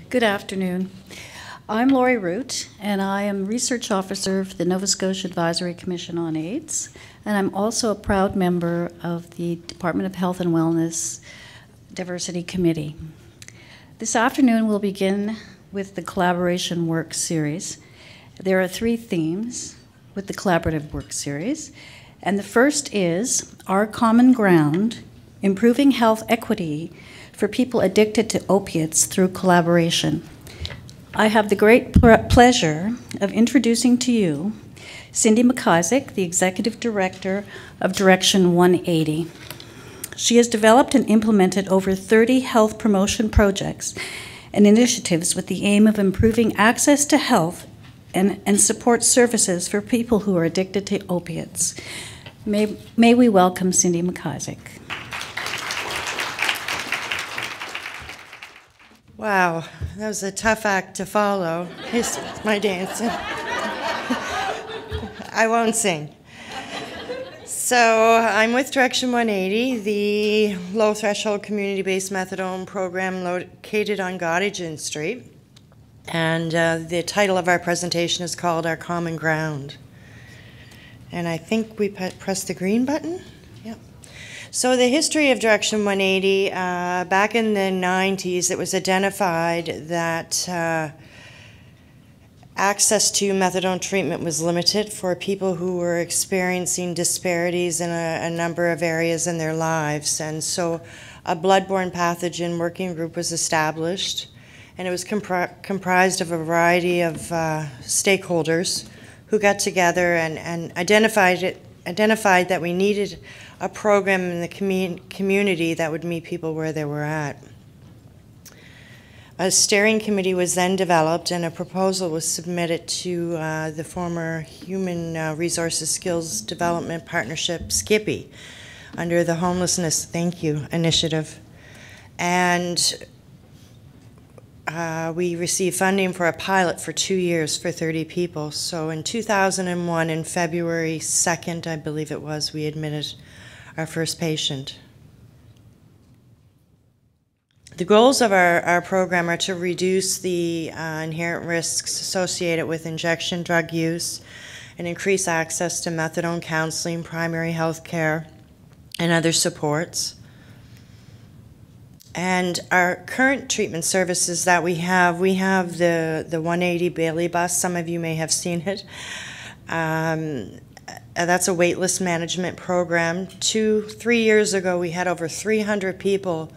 Good afternoon. I'm Lori Root, and I am Research Officer for the Nova Scotia Advisory Commission on AIDS, and I'm also a proud member of the Department of Health and Wellness Diversity Committee. This afternoon we'll begin with the Collaboration Work Series. There are 3 themes with the Collaborative Work Series, and the first is Our Common Ground, Improving Health Equity for People Addicted to Opiates Through Collaboration. I have the great pleasure of introducing to you Cindy McIsaac, the Executive Director of Direction 180. She has developed and implemented over 30 health promotion projects and initiatives with the aim of improving access to health and support services for people who are addicted to opiates. May we welcome Cindy McIsaac. Wow, that was a tough act to follow. Here's my dancing. I won't sing. So I'm with Direction 180, the low-threshold community-based methadone program located on Gottingen Street. And the title of our presentation is called Our Common Ground. And I think we press the green button? Yep. So the history of Direction 180, back in the 90s, it was identified that access to methadone treatment was limited for people who were experiencing disparities in a number of areas in their lives. And so a bloodborne pathogen working group was established, and it was comprised of a variety of stakeholders who got together and identified that we needed a program in the community that would meet people where they were at. A steering committee was then developed, and a proposal was submitted to the former Human Resources Skills Development Partnership, SCIPPY, under the Homelessness Thank You initiative. And we received funding for a pilot for 2 years for 30 people. So in 2001, in February 2nd, I believe it was, we admitted our first patient. The goals of our program are to reduce the inherent risks associated with injection drug use and increase access to methadone counseling, primary health care, and other supports. And our current treatment services that we have the 180 Bailey bus. Some of you may have seen it. That's a waitlist management program. 3 years ago, we had over 300 people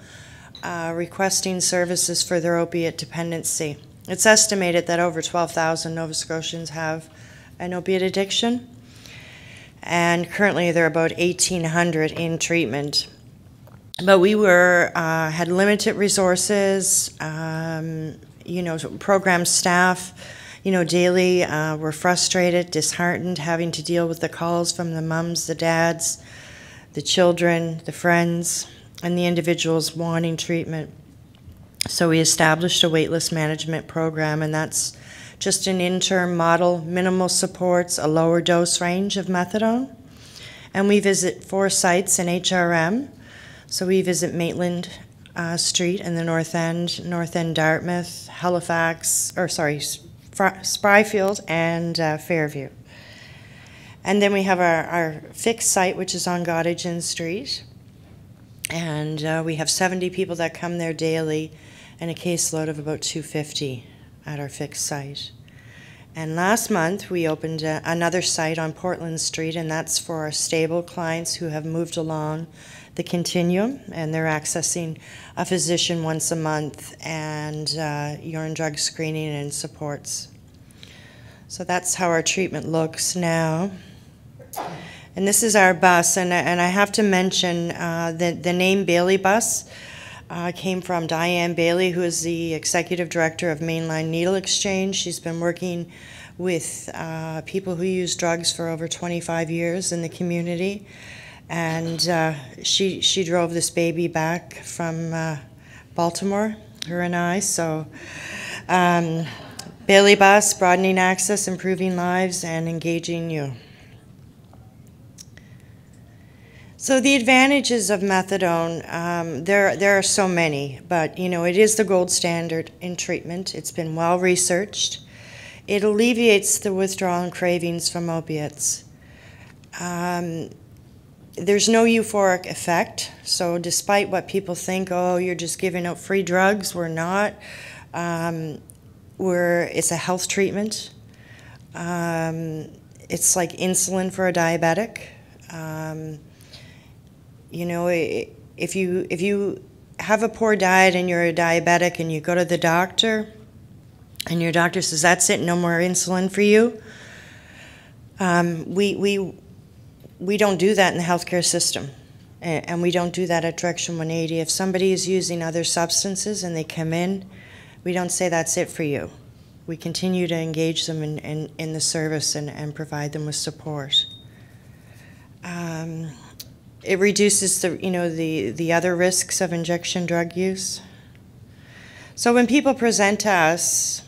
requesting services for their opiate dependency. It's estimated that over 12,000 Nova Scotians have an opiate addiction, and currently there are about 1,800 in treatment. But we had limited resources, program staff, daily were frustrated, disheartened, having to deal with the calls from the mums, the dads, the children, the friends, and the individuals wanting treatment. So we established a waitlist management program, and that's just an interim model, minimal supports, a lower dose range of methadone. And we visit 4 sites in HRM. So we visit Maitland Street in the North End Dartmouth, Halifax, Spryfield, and Fairview. And then we have our fixed site, which is on Gottingen Street. And we have 70 people that come there daily and a caseload of about 250 at our fixed site. And last month we opened another site on Portland Street, and that's for our stable clients who have moved along the continuum, and they're accessing a physician once a month and urine drug screening and supports. So that's how our treatment looks now. And this is our bus, and I have to mention the name Bailey Bus came from Diane Bailey, who is the Executive Director of Mainline Needle Exchange. She's been working with people who use drugs for over 25 years in the community. And she drove this baby back from Baltimore, her and I. So Bailey Bus, broadening access, improving lives, and engaging you. So the advantages of methadone, there are so many, but it is the gold standard in treatment. It's been well researched. It alleviates the withdrawal and cravings from opiates. There's no euphoric effect, so despite what people think, oh, you're just giving out free drugs, we're not. It's a health treatment. It's like insulin for a diabetic. If you have a poor diet and you're a diabetic and you go to the doctor and your doctor says, that's it, no more insulin for you, we don't do that in the healthcare system. And we don't do that at Direction 180. If somebody is using other substances and they come in, we don't say that's it for you. We continue to engage them in the service and provide them with support. It reduces the other risks of injection drug use. So when people present to us,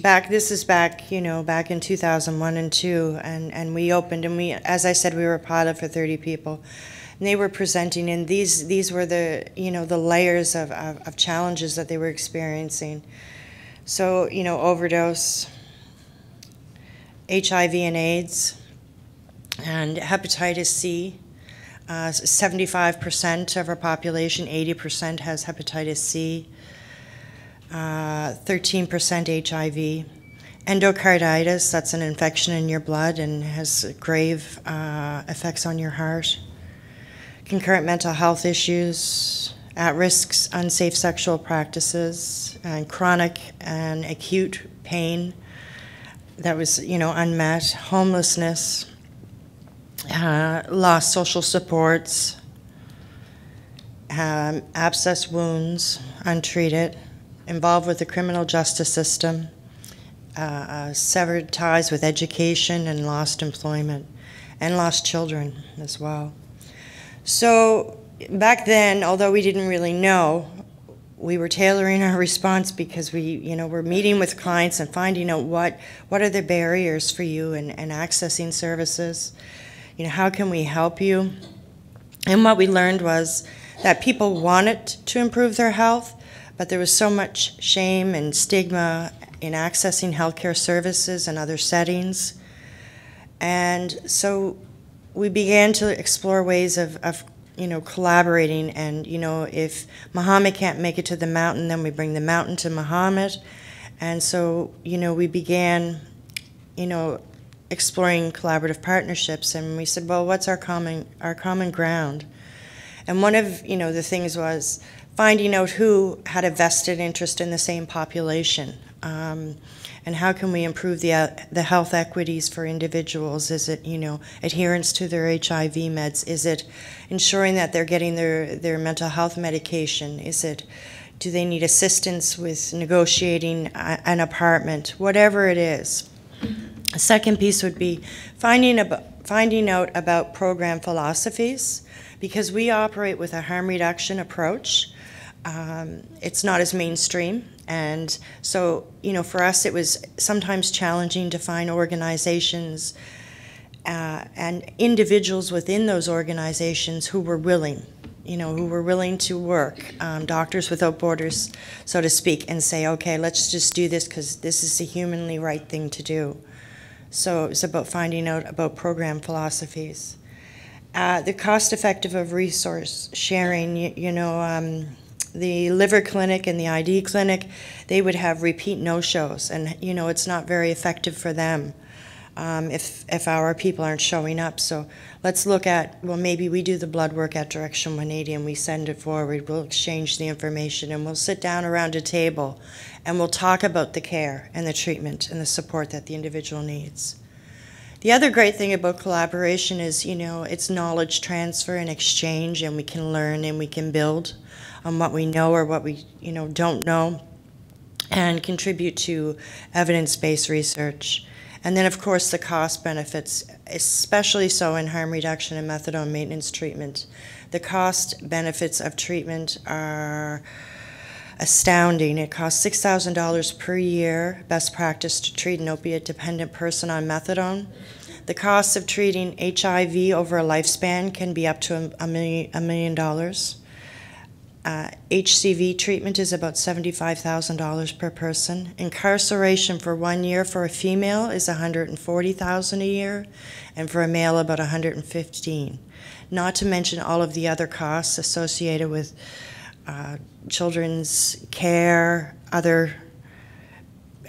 back in 2001 and 2, and we opened, and as I said, we were a pilot for 30 people, and they were presenting, and these were the layers of challenges that they were experiencing. So overdose, HIV and AIDS, and hepatitis C. 75% of our population, 80% has hepatitis C, 13% HIV. Endocarditis, that's an infection in your blood and has grave effects on your heart. Concurrent mental health issues, at-risk unsafe sexual practices, and chronic and acute pain that was unmet, homelessness, lost social supports, abscess wounds, untreated, involved with the criminal justice system, severed ties with education and lost employment, and lost children as well. So back then, although we didn't really know, we were tailoring our response because we're meeting with clients and finding out what are the barriers for you and accessing services. How can we help you? And what we learned was that people wanted to improve their health, but there was so much shame and stigma in accessing healthcare services and other settings. And so we began to explore ways of collaborating, and if Muhammad can't make it to the mountain, then we bring the mountain to Muhammad. And so we began exploring collaborative partnerships, and we said, well, what's our common ground? And one of the things was finding out who had a vested interest in the same population, and how can we improve the health equities for individuals? Is it adherence to their HIV meds? Is it ensuring that they're getting their mental health medication? Do they need assistance with negotiating an apartment? Whatever it is. A second piece would be finding out about program philosophies, because we operate with a harm reduction approach. It's not as mainstream, and so for us it was sometimes challenging to find organizations and individuals within those organizations who were willing to work, Doctors Without Borders, so to speak, and say, okay, let's just do this because this is the humanly right thing to do. So it's about finding out about program philosophies. The cost effective of resource sharing, the liver clinic and the ID clinic, they would have repeat no-shows, and it's not very effective for them if our people aren't showing up. So let's look at, well, maybe we do the blood work at Direction 180 and we send it forward. We'll exchange the information and we'll sit down around a table and we'll talk about the care and the treatment and the support that the individual needs. The other great thing about collaboration is, it's knowledge transfer and exchange, and we can learn and we can build on what we know or what we, don't know, and contribute to evidence-based research. And then, of course, the cost benefits, especially so in harm reduction and methadone maintenance treatment. The cost benefits of treatment are astounding. It costs $6,000 per year, best practice, to treat an opiate-dependent person on methadone. The cost of treating HIV over a lifespan can be up to $1 million. HCV treatment is about $75,000 per person. Incarceration for 1 year for a female is $140,000 a year, and for a male about $115,000. Not to mention all of the other costs associated with children's care, other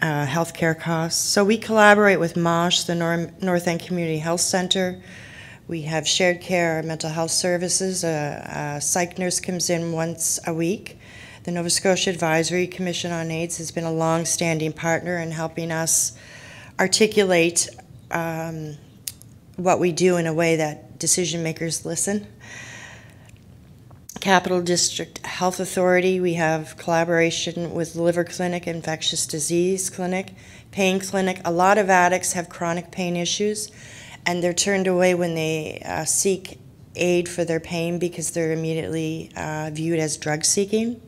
healthcare costs. So we collaborate with MOSH, the North End Community Health Center. We have shared care mental health services. A psych nurse comes in once a week. The Nova Scotia Advisory Commission on AIDS has been a long-standing partner in helping us articulate what we do in a way that decision makers listen. Capital District Health Authority, we have collaboration with Liver Clinic, Infectious Disease Clinic, Pain Clinic. A lot of addicts have chronic pain issues, and they're turned away when they seek aid for their pain because they're immediately viewed as drug seeking.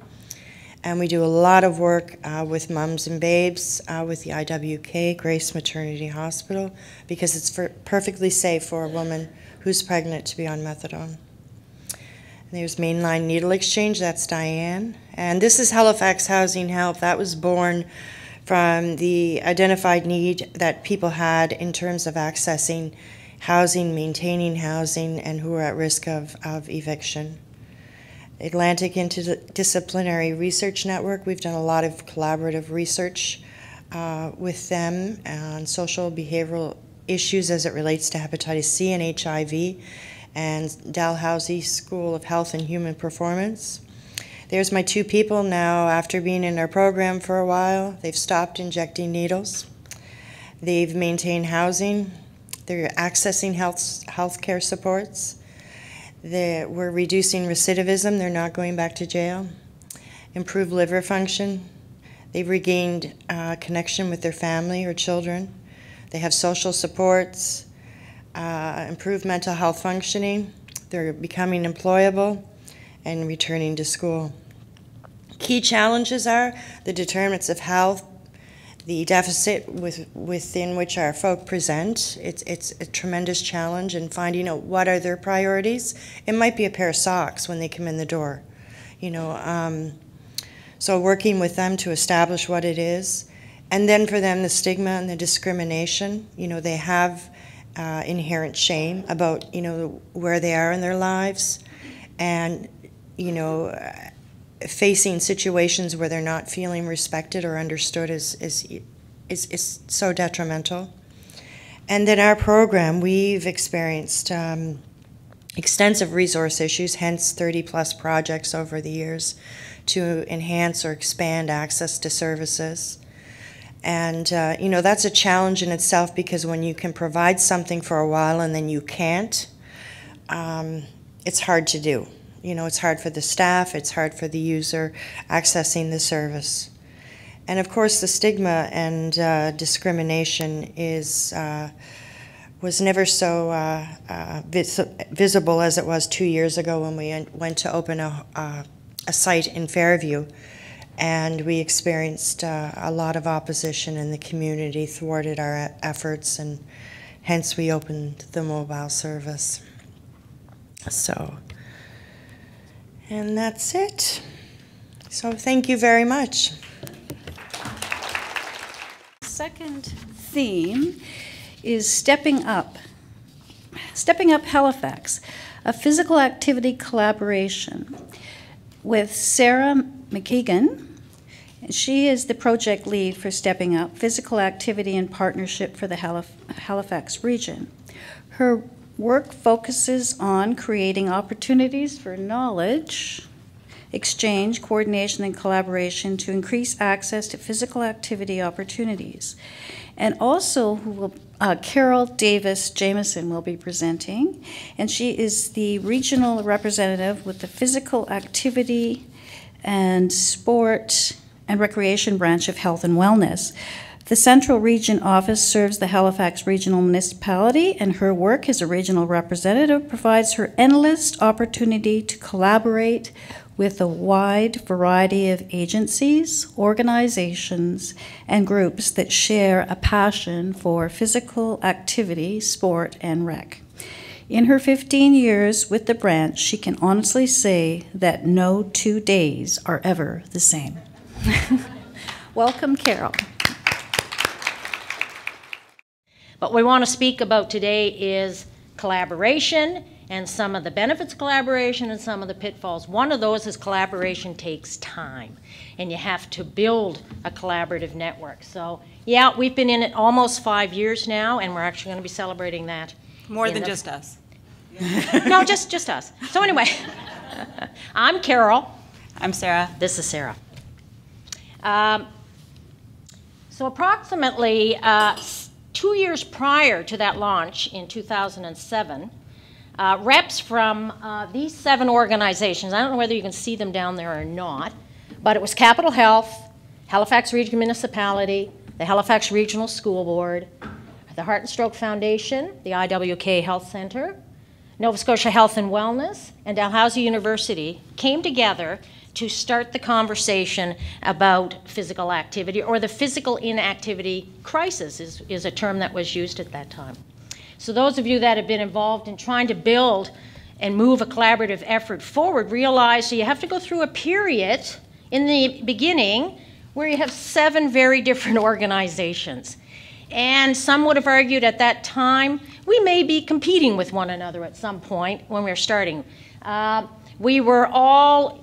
And we do a lot of work with mums and babes with the IWK, Grace Maternity Hospital, because it's perfectly safe for a woman who's pregnant to be on methadone. There's Mainline Needle Exchange, that's Diane. And this is Halifax Housing Help. That was born from the identified need that people had in terms of accessing housing, maintaining housing, and who are at risk of eviction. Atlantic Interdisciplinary Research Network, we've done a lot of collaborative research with them on social behavioral issues as it relates to hepatitis C and HIV. And Dalhousie School of Health and Human Performance. There's my two people now after being in our program for a while. They've stopped injecting needles. They've maintained housing. They're accessing health care supports. We're reducing recidivism. They're not going back to jail. Improved liver function. They've regained connection with their family or children. They have social supports. Improved mental health functioning, they're becoming employable, and returning to school. Key challenges are the determinants of health, the deficit within which our folk present. It's a tremendous challenge in finding out what are their priorities. It might be a pair of socks when they come in the door, so working with them to establish what it is. And then for them, the stigma and the discrimination, they have inherent shame about where they are in their lives, and facing situations where they're not feeling respected or understood is so detrimental. And then our program, we've experienced extensive resource issues, hence 30+ projects over the years to enhance or expand access to services. And, that's a challenge in itself, because when you can provide something for a while and then you can't, it's hard to do. It's hard for the staff, it's hard for the user accessing the service. And of course, the stigma and discrimination was never so visible as it was 2 years ago when we went to open a site in Fairview. And we experienced a lot of opposition, and the community thwarted our efforts, and hence we opened the mobile service. So, and that's it. So thank you very much. Second theme is Stepping Up. Stepping Up Halifax, a physical activity collaboration with Sarah McKeegan. She is the project lead for Stepping Up, Physical Activity and Partnership for the Halifax region. Her work focuses on creating opportunities for knowledge exchange, coordination, and collaboration to increase access to physical activity opportunities. And also, Carol Davis Jameson will be presenting, and she is the regional representative with the Physical Activity and Sport and Recreation Branch of Health and Wellness. The Central Region Office serves the Halifax Regional Municipality, and her work as a regional representative provides her endless opportunity to collaborate with a wide variety of agencies, organizations, and groups that share a passion for physical activity, sport, and rec. In her 15 years with the branch, she can honestly say that no 2 days are ever the same. Welcome, Carol. What we want to speak about today is collaboration and some of the benefits of collaboration and some of the pitfalls. One of those is collaboration takes time, and you have to build a collaborative network. So yeah, we've been in it almost 5 years now, and we're actually going to be celebrating that. More than just us. No, just us. So anyway, I'm Carol. I'm Sarah. This is Sarah. So approximately 2 years prior to that launch in 2007, reps from these 7 organizations, I don't know whether you can see them down there or not, but it was Capital Health, Halifax Regional Municipality, the Halifax Regional School Board, the Heart and Stroke Foundation, the IWK Health Center, Nova Scotia Health and Wellness, and Dalhousie University came together to start the conversation about physical activity, or the physical inactivity crisis is a term that was used at that time. So those of you that have been involved in trying to build and move a collaborative effort forward realize that you have to go through a period in the beginning where you have 7 very different organizations. And some would have argued at that time, we may be competing with one another at some point when we were starting. We were all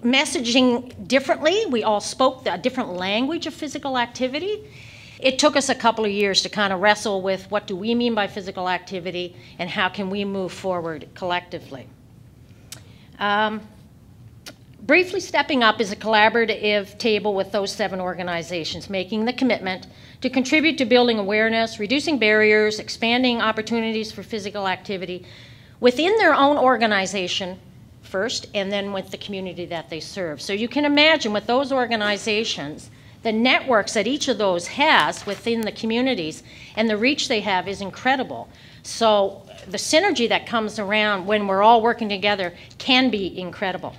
messaging differently. We all spoke a different language of physical activity. It took us a couple of years to kind of wrestle with what do we mean by physical activity and how can we move forward collectively. Briefly Stepping Up is a collaborative table with those 7 organizations, making the commitment to contribute to building awareness, reducing barriers, expanding opportunities for physical activity within their own organization first, and then with the community that they serve. So you can imagine with those organizations, the networks that each of those has within the communities and the reach they have is incredible. So the synergy that comes around when we're all working together can be incredible.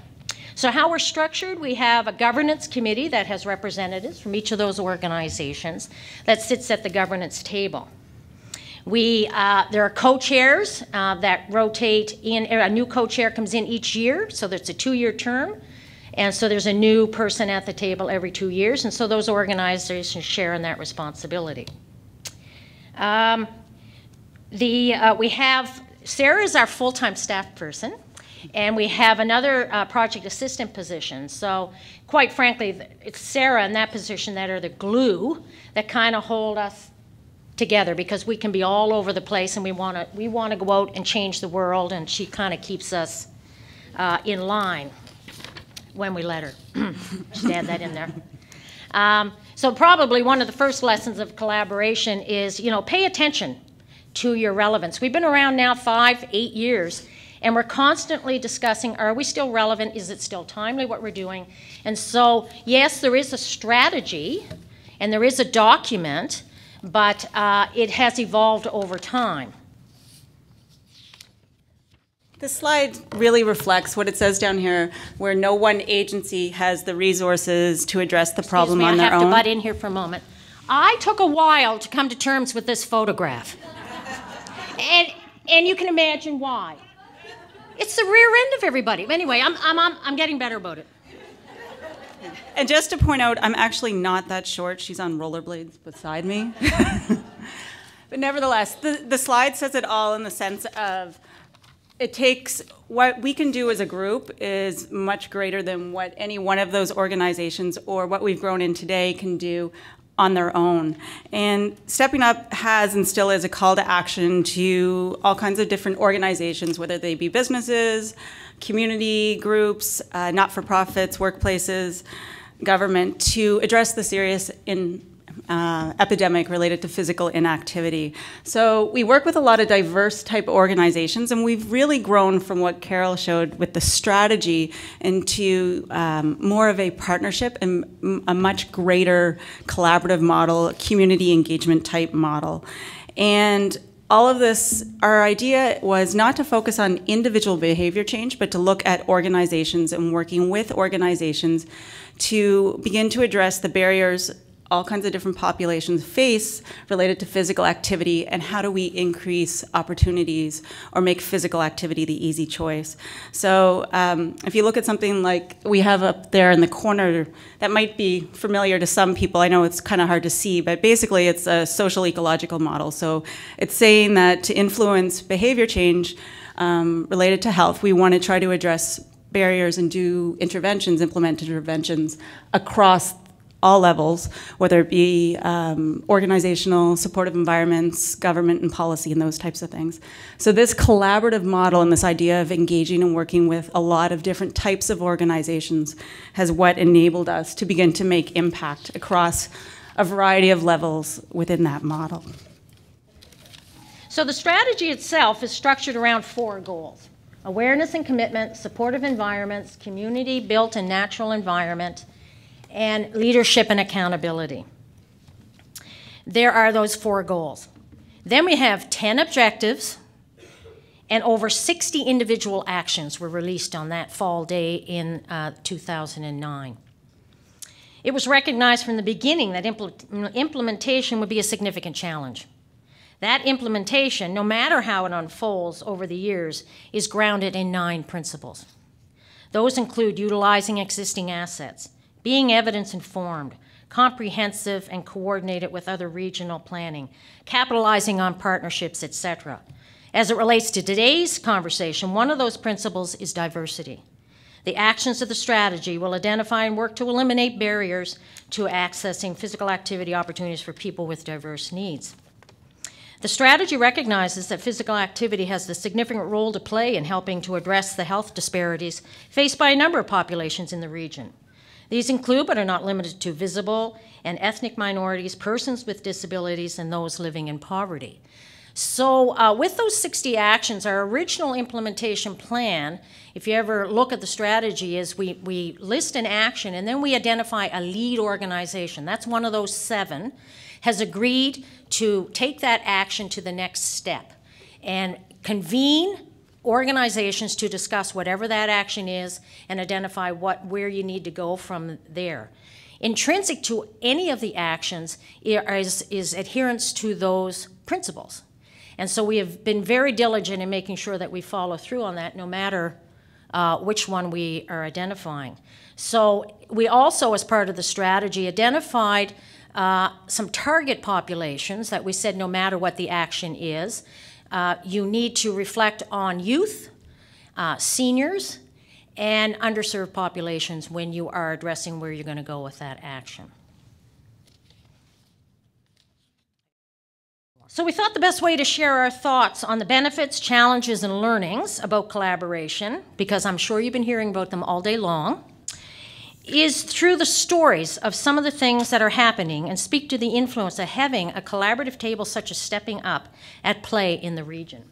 So how we're structured, we have a governance committee that has representatives from each of those organizations that sits at the governance table. There are co-chairs that rotate in. A new co-chair comes in each year, so that's a 2-year term. And so there's a new person at the table every 2 years, and so those organizations share in that responsibility. Sarah is our full-time staff person, and we have another project assistant position. So quite frankly, it's Sarah in that position that are the glue that kind of hold us together, because we can be all over the place and we want to go out and change the world, and she kind of keeps us in line when we let her. Just add that in there. So probably one of the first lessons of collaboration is, pay attention to your relevance. We've been around now 5-8 years, and we're constantly discussing, are we still relevant? Is it still timely what we're doing? And so, yes, there is a strategy and there is a document, but it has evolved over time. This slide really reflects what it says down here, where no one agency has the resources to address the problem on their own. I have to butt in here for a moment. I took a while to come to terms with this photograph. And you can imagine why. It's the rear end of everybody. Anyway, I'm getting better about it. And just to point out, I'm actually not that short. She's on rollerblades beside me. But nevertheless, the slide says it all in the sense of it takes, what we can do as a group is much greater than what any one of those organizations or what we've grown in today can do on their own. And Stepping Up has and still is a call to action to all kinds of different organizations, whether they be businesses, community groups, not-for-profits, workplaces, government, to address the serious epidemic related to physical inactivity. So we work with a lot of diverse type organizations, and we've really grown from what Carol showed with the strategy into more of a partnership and a much greater collaborative model, community engagement type model. And all of this, our idea was not to focus on individual behavior change, but to look at organizations and working with organizations to begin to address the barriers all kinds of different populations face related to physical activity, and how do we increase opportunities or make physical activity the easy choice. So if you look at something like we have up there in the corner, that might be familiar to some people. I know it's kind of hard to see, but basically it's a social ecological model. So it's saying that to influence behavior change related to health, we want to try to address barriers and do interventions, implement interventions across all levels, whether it be organizational, supportive environments, government and policy, and those types of things. So this collaborative model and this idea of engaging and working with a lot of different types of organizations has what enabled us to begin to make impact across a variety of levels within that model. So the strategy itself is structured around 4 goals: awareness and commitment, supportive environments, community-built and natural environment, and leadership and accountability. There are those 4 goals. Then we have 10 objectives, and over 60 individual actions were released on that fall day in 2009. It was recognized from the beginning that implementation would be a significant challenge. That implementation, no matter how it unfolds over the years, is grounded in 9 principles. Those include utilizing existing assets, being evidence-informed, comprehensive and coordinated with other regional planning, capitalizing on partnerships, etc. As it relates to today's conversation, one of those principles is diversity. The actions of the strategy will identify and work to eliminate barriers to accessing physical activity opportunities for people with diverse needs. The strategy recognizes that physical activity has a significant role to play in helping to address the health disparities faced by a number of populations in the region. These include, but are not limited to, visible and ethnic minorities, persons with disabilities, and those living in poverty. So with those 60 actions, our original implementation plan, if you ever look at the strategy, is we list an action and then we identify a lead organization. That's one of those 7, has agreed to take that action to the next step and convene organizations to discuss whatever that action is and identify where you need to go from there. Intrinsic to any of the actions is adherence to those principles. And so we have been very diligent in making sure that we follow through on that no matter which one we are identifying. So we also, as part of the strategy, identified some target populations that we said no matter what the action is, you need to reflect on youth, seniors, and underserved populations when you are addressing where you're going to go with that action. So we thought the best way to share our thoughts on the benefits, challenges, and learnings about collaboration, because I'm sure you've been hearing about them all day long, is through the stories of some of the things that are happening and speak to the influence of having a collaborative table such as Stepping Up at play in the region.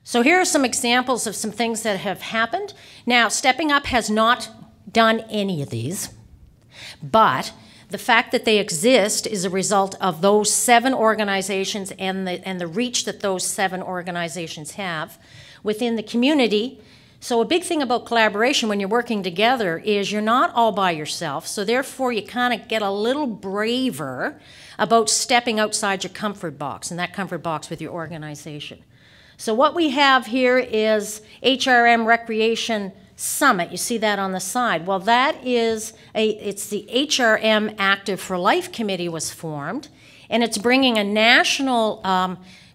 So here are some examples of some things that have happened. Now, Stepping Up has not done any of these, but the fact that they exist is a result of those 7 organizations and the reach that those 7 organizations have within the community. So a big thing about collaboration when you're working together is you're not all by yourself, so therefore you kind of get a little braver about stepping outside your comfort box, and that comfort box with your organization. So what we have here is HRM Recreation Summit. You see that on the side. Well, that is it's the HRM Active for Life Committee was formed, and it's bringing a national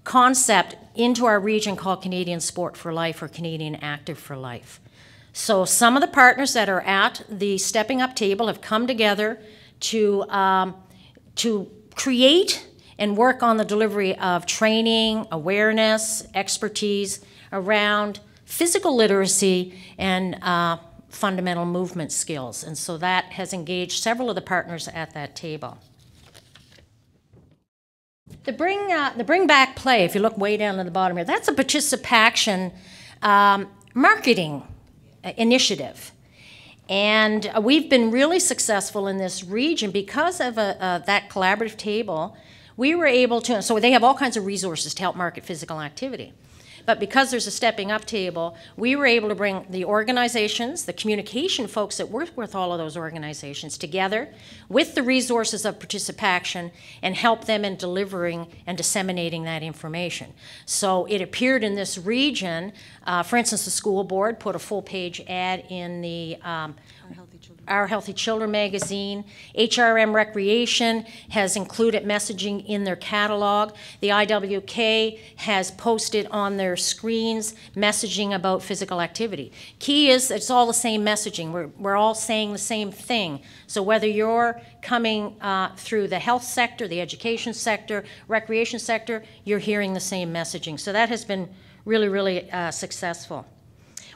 concept into our region called Canadian Sport for Life or Canadian Active for Life. So some of the partners that are at the Stepping Up table have come together to create and work on the delivery of training, awareness, expertise around physical literacy and fundamental movement skills. And so that has engaged several of the partners at that table. The Bring Back Play, if you look way down at the bottom here, that's a participation marketing initiative. And we've been really successful in this region because of that collaborative table. we were able to, so they have all kinds of resources to help market physical activity. But because there's a stepping up table, we were able to bring the organizations, the communication folks that work with all of those organizations together with the resources of participation and help them in delivering and disseminating that information. So it appeared in this region, for instance, the school board put a full-page ad in the Our Healthy Children magazine. HRM Recreation has included messaging in their catalog. The IWK has posted on their screens messaging about physical activity. Key is it's all the same messaging. We're all saying the same thing. So whether you're coming through the health sector, the education sector, recreation sector, you're hearing the same messaging. So that has been really, really successful.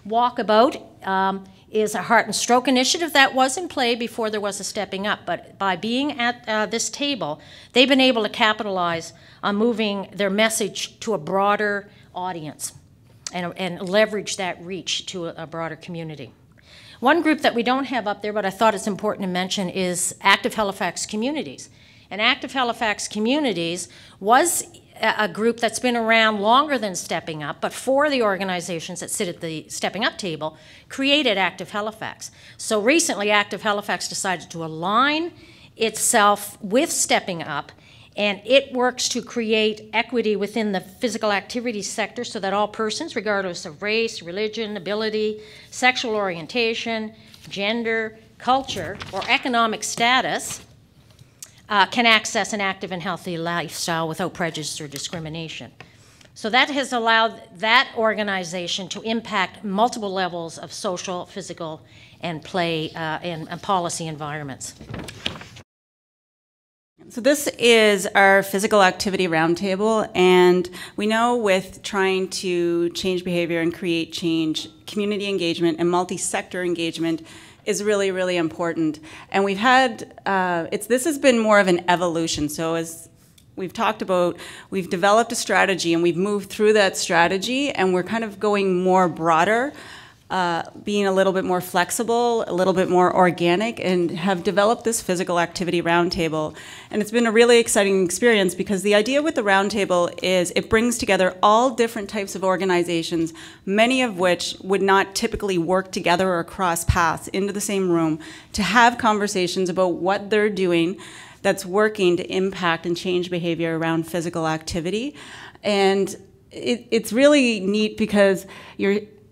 Walkabout is a heart and stroke initiative that was in play before there was a stepping up. But by being at this table, they've been able to capitalize on moving their message to a broader audience and leverage that reach to a broader community. One group that we don't have up there, but I thought it's important to mention, is Active Halifax Communities. And Active Halifax Communities was a group that's been around longer than Stepping Up, but four of the organizations that sit at the Stepping Up table created Active Halifax. So recently, Active Halifax decided to align itself with Stepping Up, and it works to create equity within the physical activity sector so that all persons, regardless of race, religion, ability, sexual orientation, gender, culture, or economic status, can access an active and healthy lifestyle without prejudice or discrimination. So that has allowed that organization to impact multiple levels of social, physical, and play and policy environments. So this is our physical activity roundtable, and we know with trying to change behavior and create change, community engagement and multi-sector engagement is really, really important. And we've had, this has been more of an evolution. So as we've talked about, we've developed a strategy and we've moved through that strategy, and we're kind of going more broader, being a little bit more flexible, a little bit more organic, and have developed this physical activity roundtable. And it's been a really exciting experience because the idea with the roundtable is it brings together all different types of organizations, many of which would not typically work together or cross paths into the same room to have conversations about what they're doing that's working to impact and change behavior around physical activity. And it's really neat because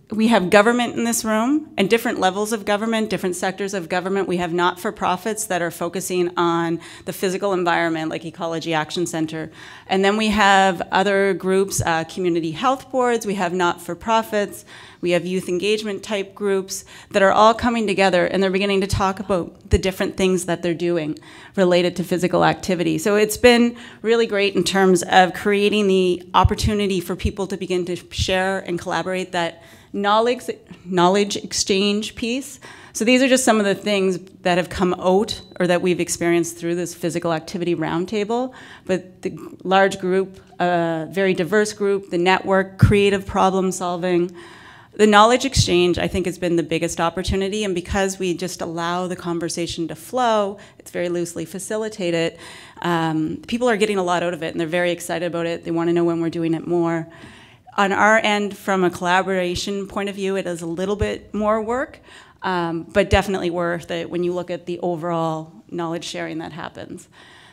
we have government in this room and different levels of government, different sectors of government. We have not-for-profits that are focusing on the physical environment, like Ecology Action Center. And then we have other groups, community health boards, we have not-for-profits, we have youth engagement type groups that are all coming together, and they're beginning to talk about the different things that they're doing related to physical activity. So it's been really great in terms of creating the opportunity for people to begin to share and collaborate that knowledge exchange piece. So these are just some of the things that have come out or that we've experienced through this physical activity roundtable. But the large group, very diverse group, the network, creative problem solving, the knowledge exchange, I think, has been the biggest opportunity. And because we just allow the conversation to flow, it's very loosely facilitated, people are getting a lot out of it, and they're very excited about it. They want to know when we're doing it more. On our end, from a collaboration point of view, it is a little bit more work, but definitely worth it when you look at the overall knowledge sharing that happens.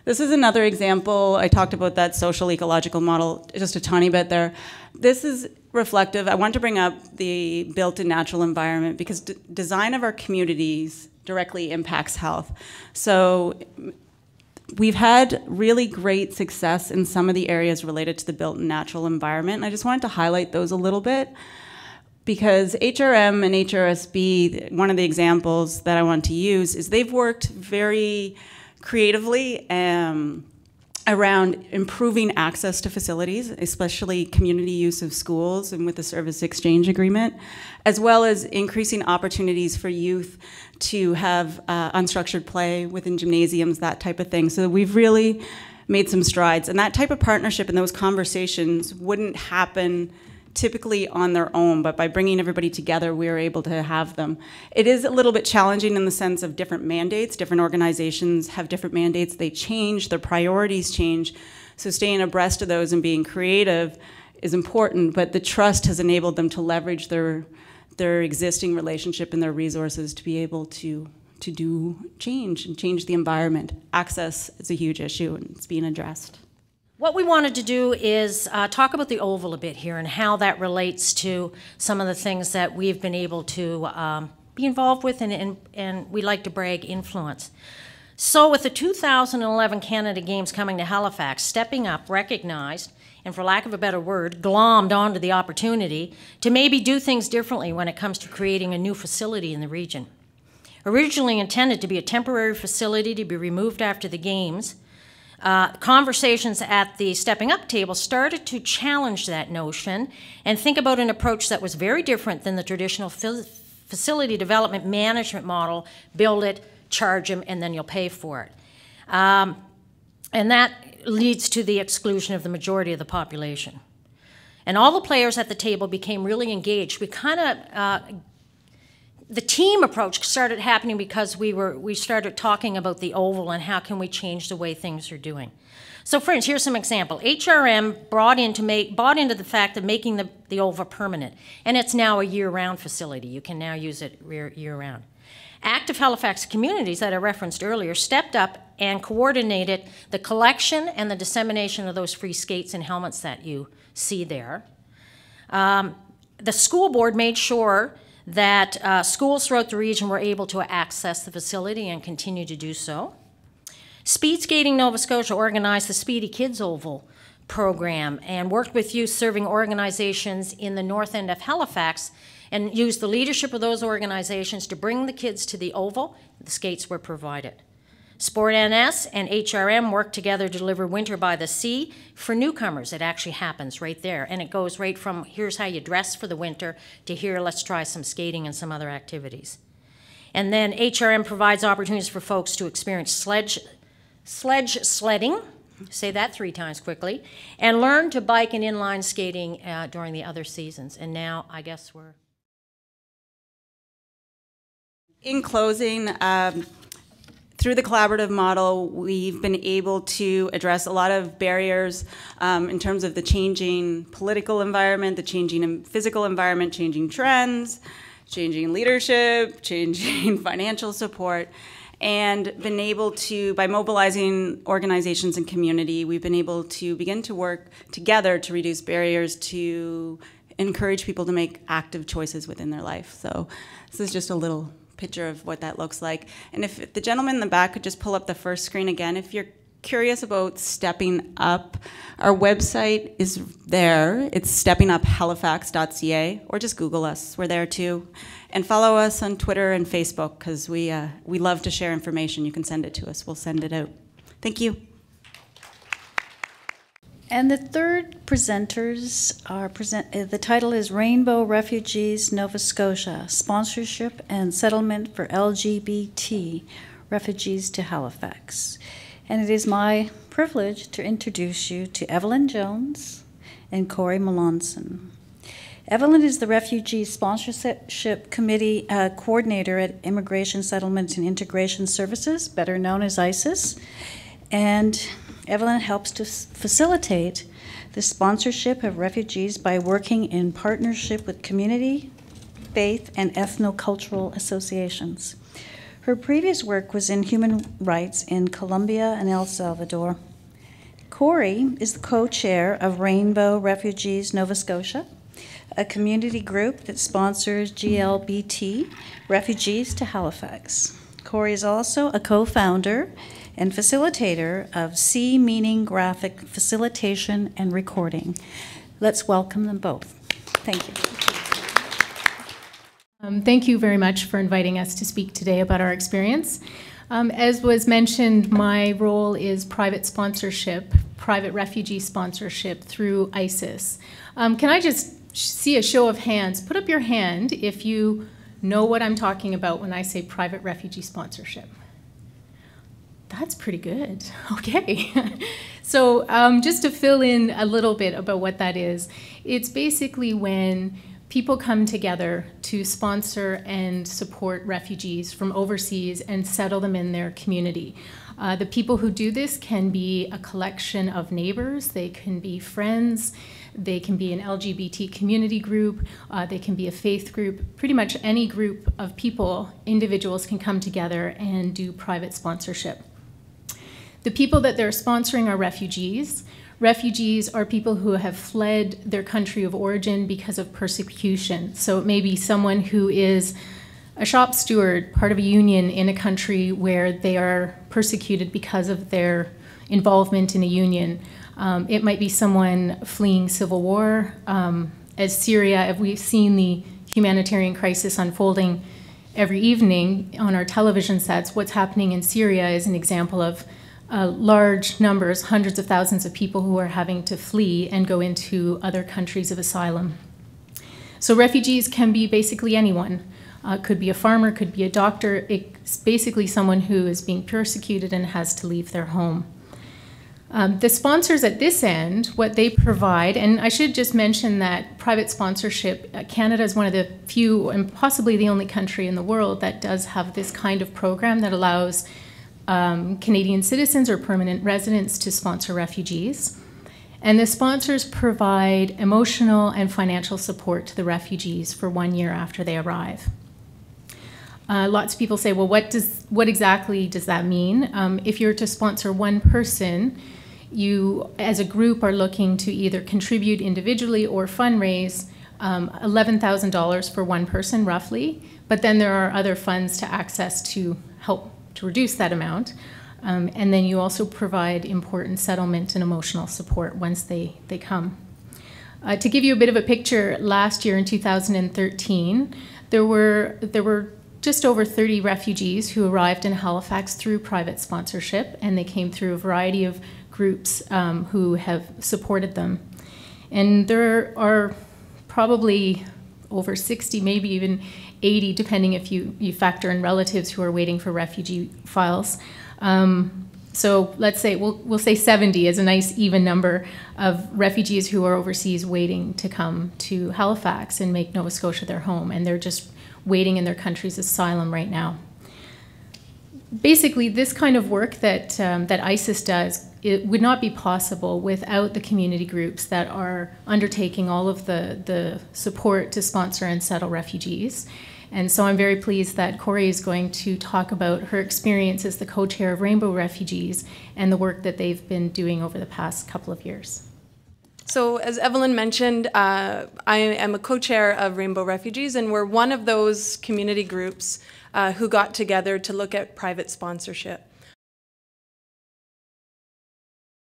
This is another example. I talked about that social ecological model just a tiny bit there. This is reflective. I want to bring up the built and natural environment because design of our communities directly impacts health. So we've had really great success in some of the areas related to the built and natural environment, and I just wanted to highlight those a little bit because HRM and HRSB, one of the examples that I want to use is they've worked very creatively around improving access to facilities, especially community use of schools and with the service exchange agreement, as well as increasing opportunities for youth to have unstructured play within gymnasiums, that type of thing. So we've really made some strides. And that type of partnership and those conversations wouldn't happen typically on their own, but by bringing everybody together, we were able to have them. It is a little bit challenging in the sense of different mandates. Different organizations have different mandates. They change, their priorities change. So staying abreast of those and being creative is important, but the trust has enabled them to leverage their existing relationship and their resources to be able to do change and change the environment. Access is a huge issue, and it's being addressed. What we wanted to do is talk about the Oval a bit here and how that relates to some of the things that we've been able to be involved with and we like to brag influence. So with the 2011 Canada Games coming to Halifax, stepping up, recognized, and for lack of a better word, glommed onto the opportunity to maybe do things differently when it comes to creating a new facility in the region. Originally intended to be a temporary facility to be removed after the Games, conversations at the Stepping Up table started to challenge that notion and think about an approach that was very different than the traditional facility development management model, build it, charge them, and then you'll pay for it. And that leads to the exclusion of the majority of the population. And all the players at the table became really engaged. We kind of, the team approach started happening because we started talking about the Oval and how can we change the way things are doing. So for instance, here's some example. HRM bought into the fact of making the Oval permanent, and it's now a year-round facility. You can now use it year-round. Active Halifax Communities that I referenced earlier stepped up and coordinated the collection and the dissemination of those free skates and helmets that you see there. The school board made sure that schools throughout the region were able to access the facility and continue to do so. Speed Skating Nova Scotia organized the Speedy Kids Oval program and worked with youth serving organizations in the north end of Halifax and used the leadership of those organizations to bring the kids to the Oval. The skates were provided. Sport NS and HRM worked together to deliver Winter by the Sea for newcomers. It actually happens right there. And it goes right from here's how you dress for the winter to here, let's try some skating and some other activities. And then HRM provides opportunities for folks to experience sledge sledding, say that 3 times quickly, and learn to bike and inline skating during the other seasons. And now I guess we're... In closing, through the collaborative model, we've been able to address a lot of barriers in terms of the changing political environment, the changing physical environment, changing trends, changing leadership, changing financial support, and been able to, by mobilizing organizations and community, we've been able to begin to work together to reduce barriers, to encourage people to make active choices within their life. So this is just a little picture of what that looks like. And if the gentleman in the back could just pull up the first screen again, if you're curious about Stepping Up, our website is there. It's steppinguphalifax.ca, or just Google us. We're there too. And follow us on Twitter and Facebook, because we love to share information. You can send it to us. We'll send it out. Thank you. And the third presenters are the title is Rainbow Refugees Nova Scotia, Sponsorship and Settlement for LGBT Refugees to Halifax. And it is my privilege to introduce you to Evelyn Jones and Corey Melanson. Evelyn is the Refugee Sponsorship Committee Coordinator at Immigration Settlement and Integration Services, better known as ISIS, and Evelyn helps to facilitate the sponsorship of refugees by working in partnership with community, faith, and ethnocultural associations. Her previous work was in human rights in Colombia and El Salvador. Corey is the co-chair of Rainbow Refugees Nova Scotia, a community group that sponsors GLBT refugees to Halifax. Corey is also a co-founder and facilitator of C Meaning Graphic Facilitation and Recording. Let's welcome them both. Thank you. Thank you very much for inviting us to speak today about our experience. As was mentioned, my role is private sponsorship, private refugee sponsorship through ISIS. Can I just see a show of hands? Put up your hand if you know what I'm talking about when I say private refugee sponsorship. That's pretty good. Okay. So just to fill in a little bit about what that is, it's basically when people come together to sponsor and support refugees from overseas and settle them in their community. The people who do this can be a collection of neighbors, they can be friends, they can be an LGBT community group, they can be a faith group. Pretty much any group of people, individuals can come together and do private sponsorship. The people that they're sponsoring are refugees. Refugees are people who have fled their country of origin because of persecution. So it may be someone who is a shop steward, part of a union in a country where they are persecuted because of their involvement in a union. It might be someone fleeing civil war. As Syria, we've seen the humanitarian crisis unfolding every evening on our television sets. What's happening in Syria is an example of large numbers, hundreds of thousands of people who are having to flee and go into other countries of asylum. So refugees can be basically anyone. Could be a farmer, could be a doctor. It's basically someone who is being persecuted and has to leave their home. The sponsors at this end, what they provide, and I should just mention that private sponsorship, Canada is one of the few and possibly the only country in the world that does have this kind of program that allows Canadian citizens or permanent residents to sponsor refugees. And the sponsors provide emotional and financial support to the refugees for 1 year after they arrive. Lots of people say, well, what exactly does that mean? If you're to sponsor one person, you as a group are looking to either contribute individually or fundraise $11,000 for one person roughly, but then there are other funds to access to help to reduce that amount. And then you also provide important settlement and emotional support once they come. To give you a bit of a picture, last year in 2013, there were just over 30 refugees who arrived in Halifax through private sponsorship, and they came through a variety of groups who have supported them. And there are probably over 60, maybe even 80, depending if you factor in relatives who are waiting for refugee files. So let's say, we'll say 70 is a nice even number of refugees who are overseas waiting to come to Halifax and make Nova Scotia their home, and they're just waiting in their country's asylum right now. Basically, this kind of work that ISIS does, it would not be possible without the community groups that are undertaking all of the support to sponsor and settle refugees. And so I'm very pleased that Corey is going to talk about her experience as the co-chair of Rainbow Refugees and the work that they've been doing over the past couple of years. So as Evelyn mentioned, I am a co-chair of Rainbow Refugees, and we're one of those community groups who got together to look at private sponsorship.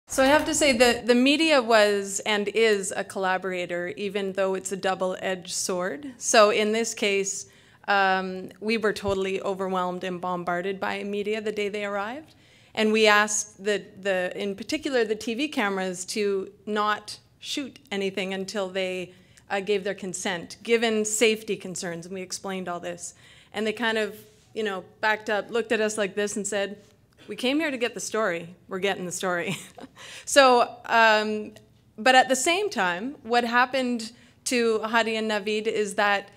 So I have to say that the media was and is a collaborator, even though it's a double-edged sword. So in this case, we were totally overwhelmed and bombarded by media the day they arrived. And we asked, in particular, the TV cameras to not shoot anything until they gave their consent, given safety concerns. And we explained all this. And they kind of, backed up, looked at us like this and said, we came here to get the story. We're getting the story. So, but at the same time, what happened to Hadi and Naveed is that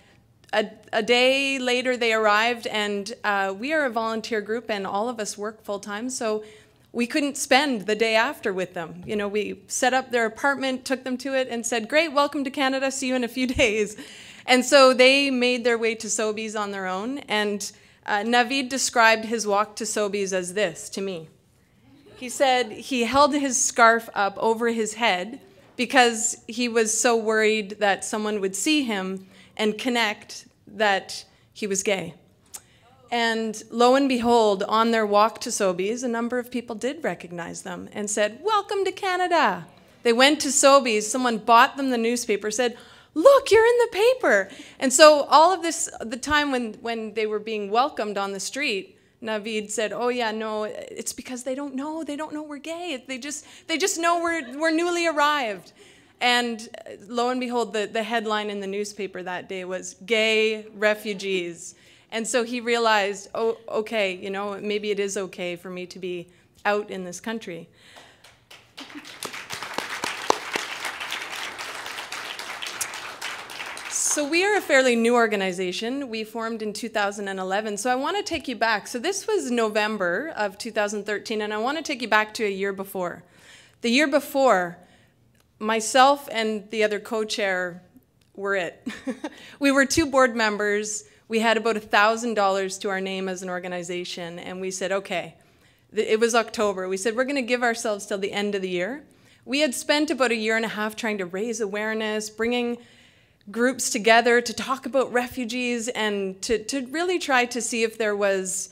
a day later they arrived, and we are a volunteer group and all of us work full-time, so we couldn't spend the day after with them. We set up their apartment, took them to it, and said, great, welcome to Canada, see you in a few days. And so they made their way to Sobeys on their own, and Naveed described his walk to Sobeys as this to me. He said he held his scarf up over his head because he was so worried that someone would see him and connect that he was gay. And lo and behold, on their walk to Sobeys, a number of people did recognize them and said, welcome to Canada. They went to Sobeys, someone bought them the newspaper, said, look, you're in the paper. And so all of this, the time when they were being welcomed on the street, Naveed said, oh yeah, no, it's because they don't know we're gay. They just know we're newly arrived. And lo and behold, the headline in the newspaper that day was gay refugees. And so he realized, oh, okay, maybe it is okay for me to be out in this country. So we are a fairly new organization. We formed in 2011. So I want to take you back. So this was November of 2013, and I want to take you back to a year before. The year before, myself and the other co-chair were it. We were 2 board members. We had about $1,000 to our name as an organization, and we said, okay, it was October. We said, we're going to give ourselves till the end of the year. We had spent about a year and a half trying to raise awareness, bringing groups together to talk about refugees and to really try to see if there was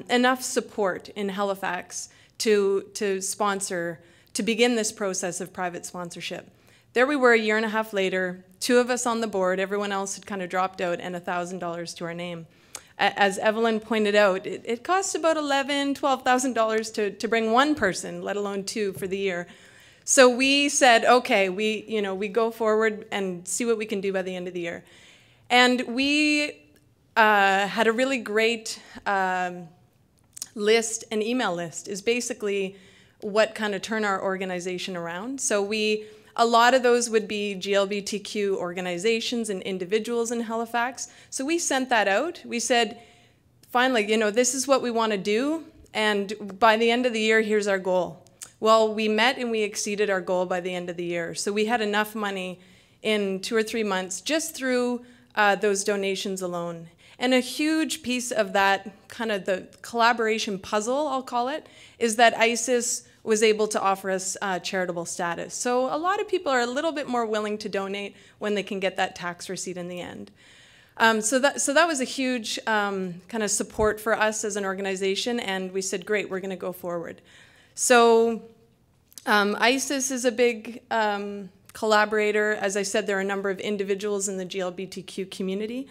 enough support in Halifax to sponsor, to begin this process of private sponsorship. There we were a year and a half later, 2 of us on the board, everyone else had kind of dropped out, and $1,000 to our name. As Evelyn pointed out, it costs about $11,000, $12,000 to bring 1 person, let alone 2 for the year. So we said, okay, we go forward and see what we can do by the end of the year. And we had a really great list. An email list is basically what kind of turned our organization around. So a lot of those would be GLBTQ organizations and individuals in Halifax. So we sent that out. We said, finally, this is what we want to do, and by the end of the year, here's our goal. Well, we met and we exceeded our goal by the end of the year. So we had enough money in 2 or 3 months just through those donations alone. And a huge piece of that, kind of the collaboration puzzle, I'll call it, is that ISIS was able to offer us charitable status. So a lot of people are a little bit more willing to donate when they can get that tax receipt in the end. So that was a huge kind of support for us as an organization, and we said, great, we're going to go forward. So ISIS is a big collaborator. As I said, there are a number of individuals in the GLBTQ community.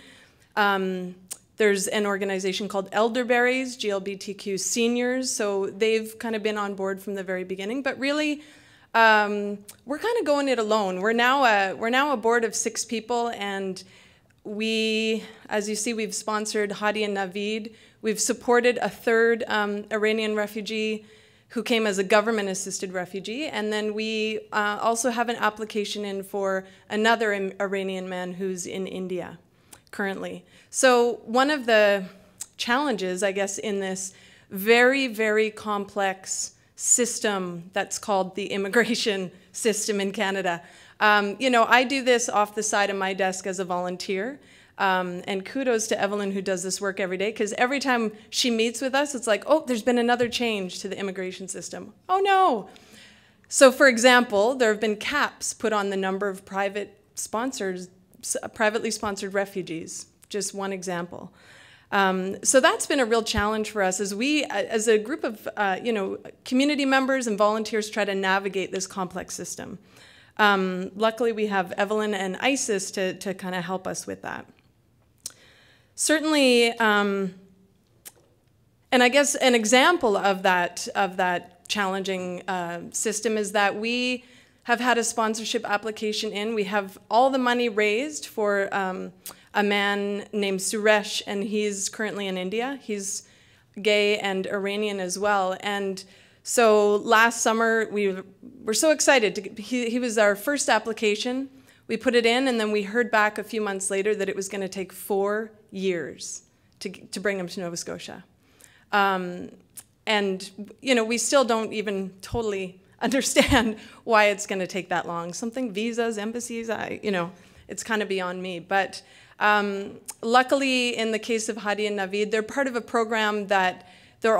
There's an organization called Elderberries, GLBTQ seniors, so they've kind of been on board from the very beginning. But really, we're kind of going it alone. We're now a board of 6 people, and we, as you see, we've sponsored Hadi and Navid. We've supported a 3rd Iranian refugee who came as a government-assisted refugee, and then we also have an application in for another Iranian man who's in India currently. So one of the challenges, I guess, in this very, very complex system that's called the immigration system in Canada. I do this off the side of my desk as a volunteer. And kudos to Evelyn, who does this work every day, because every time she meets with us, it's like, oh, there's been another change to the immigration system. Oh, no. So, for example, there have been caps put on the number of privately sponsored refugees, just one example. So that's been a real challenge for us as we, as a group of community members and volunteers, try to navigate this complex system. Luckily, we have Evelyn and ISIS to kind of help us with that. Certainly, and I guess an example of that challenging system is that we have had a sponsorship application in. We have all the money raised for a man named Suresh, and he's currently in India. He's gay and Iranian as well. And so last summer, we were so excited. He was our first application. We put it in, and then we heard back a few months later that it was going to take 4 years to bring him to Nova Scotia. And, we still don't even totally understand why it's going to take that long. Something, visas, embassies, it's kind of beyond me. But luckily, in the case of Hadi and Navid, they're part of a program that they're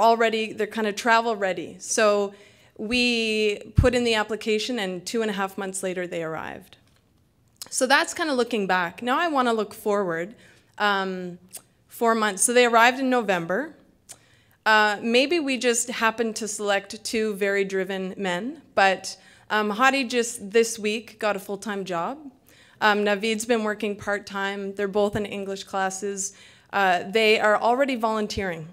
kind of travel ready. So we put in the application, and 2.5 months later, they arrived. So that's kind of looking back. Now I want to look forward 4 months. So they arrived in November. Maybe we just happened to select 2 very driven men, but Hadi just this week got a full-time job. Navid's been working part-time. They're both in English classes. They are already volunteering.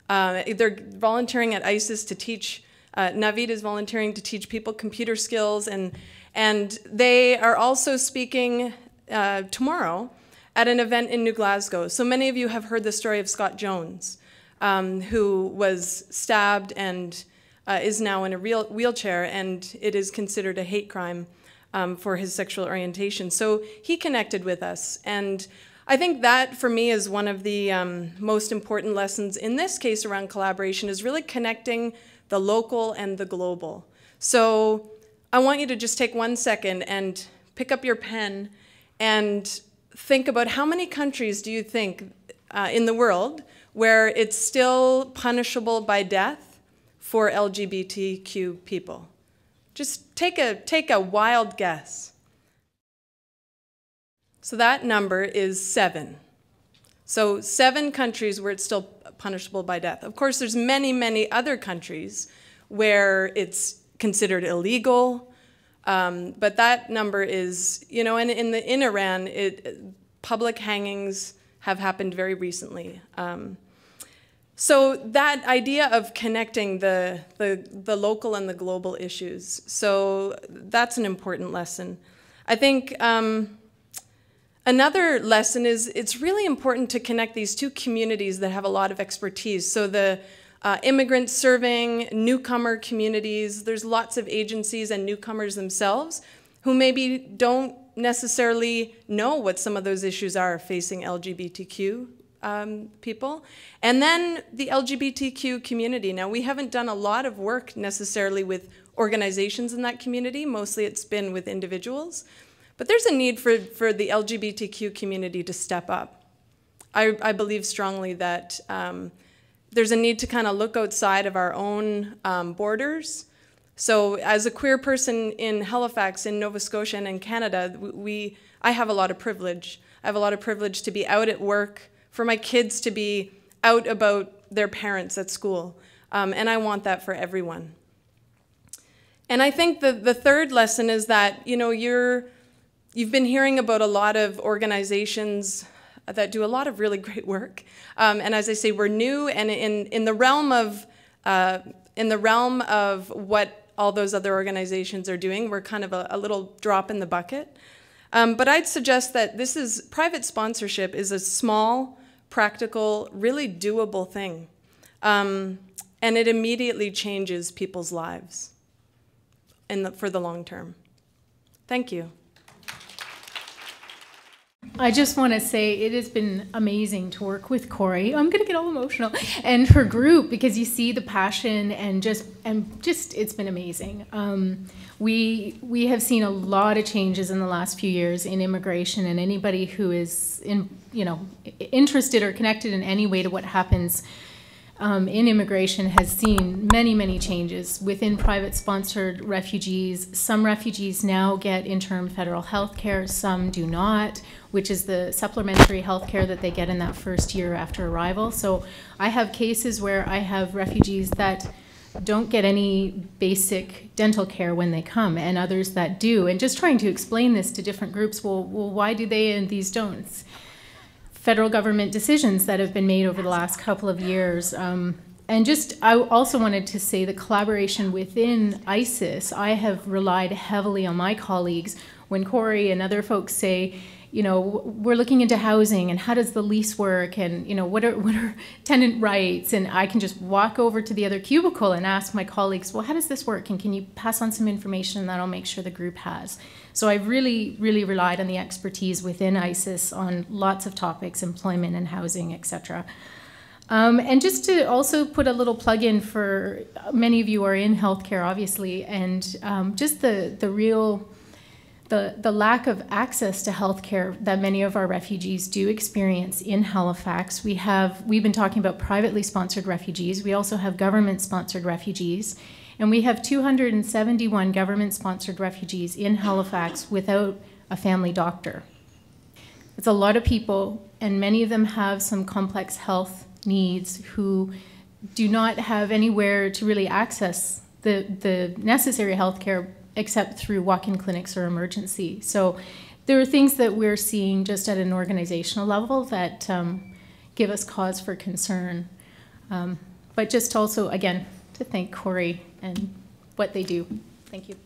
They're volunteering at ISIS to teach. Navid is volunteering to teach people computer skills, and they are also speaking tomorrow at an event in New Glasgow. So many of you have heard the story of Scott Jones, who was stabbed and is now in a wheelchair, and it is considered a hate crime for his sexual orientation. So he connected with us. And I think that, for me, is one of the most important lessons in this case around collaboration, is really connecting the local and the global. So I want you to just take 1 second and pick up your pen and think about how many countries do you think in the world where it's still punishable by death for LGBTQ people. Just take a wild guess. So that number is 7. So 7 countries where it's still punishable by death. Of course, there's many, many other countries where it's considered illegal, but that number is, you know, and in Iran, public hangings have happened very recently. So that idea of connecting the local and the global issues, so that's an important lesson. I think another lesson is it's really important to connect these two communities that have a lot of expertise. So the immigrants serving newcomer communities, there's lots of agencies and newcomers themselves who maybe don't necessarily know what some of those issues are facing LGBTQ people. And then the LGBTQ community. Now, we haven't done a lot of work necessarily with organizations in that community. Mostly it's been with individuals. But there's a need for the LGBTQ community to step up. I believe strongly that there's a need to kind of look outside of our own borders. So as a queer person in Halifax, in Nova Scotia, and in Canada, I have a lot of privilege. I have a lot of privilege to be out at work, for my kids to be out about their parents at school. And I want that for everyone. And I think the third lesson is that, you know, you've been hearing about a lot of organizations that do a lot of really great work. And as I say, we're new, and in the realm of what all those other organizations are doing, we're kind of a little drop in the bucket. But I'd suggest that private sponsorship is a small, practical, really doable thing. And it immediately changes people's lives for the long term. Thank you. I just want to say it has been amazing to work with Corey. I'm going to get all emotional, and her group, because you see the passion and just it's been amazing. We have seen a lot of changes in the last few years in immigration, and anybody who is interested or connected in any way to what happens in immigration has seen many, many changes within private-sponsored refugees. Some refugees now get interim federal health care, some do not, which is the supplementary health care that they get in that first year after arrival. So I have cases where I have refugees that don't get any basic dental care when they come, and others that do. And just trying to explain this to different groups, well, why do they and these don't? Federal government decisions that have been made over the last couple of years. And just, I also wanted to say the collaboration within ISIS. I have relied heavily on my colleagues when Corey and other folks say, you know, we're looking into housing and how does the lease work, and, you know, what are tenant rights, and I can just walk over to the other cubicle and ask my colleagues, well, how does this work, and can you pass on some information that I'll make sure the group has. So I've really, really relied on the expertise within ISIS on lots of topics, employment and housing, etc. And just to also put a little plug in for many of you are in healthcare, obviously, and just the lack of access to healthcare that many of our refugees do experience in Halifax. We've been talking about privately sponsored refugees. We also have government-sponsored refugees. And we have 271 government-sponsored refugees in Halifax without a family doctor. It's a lot of people, and many of them have some complex health needs who do not have anywhere to really access the necessary health care except through walk-in clinics or emergency. So there are things that we're seeing just at an organizational level that give us cause for concern. But just also, again, to thank Corey and what they do. Thank you.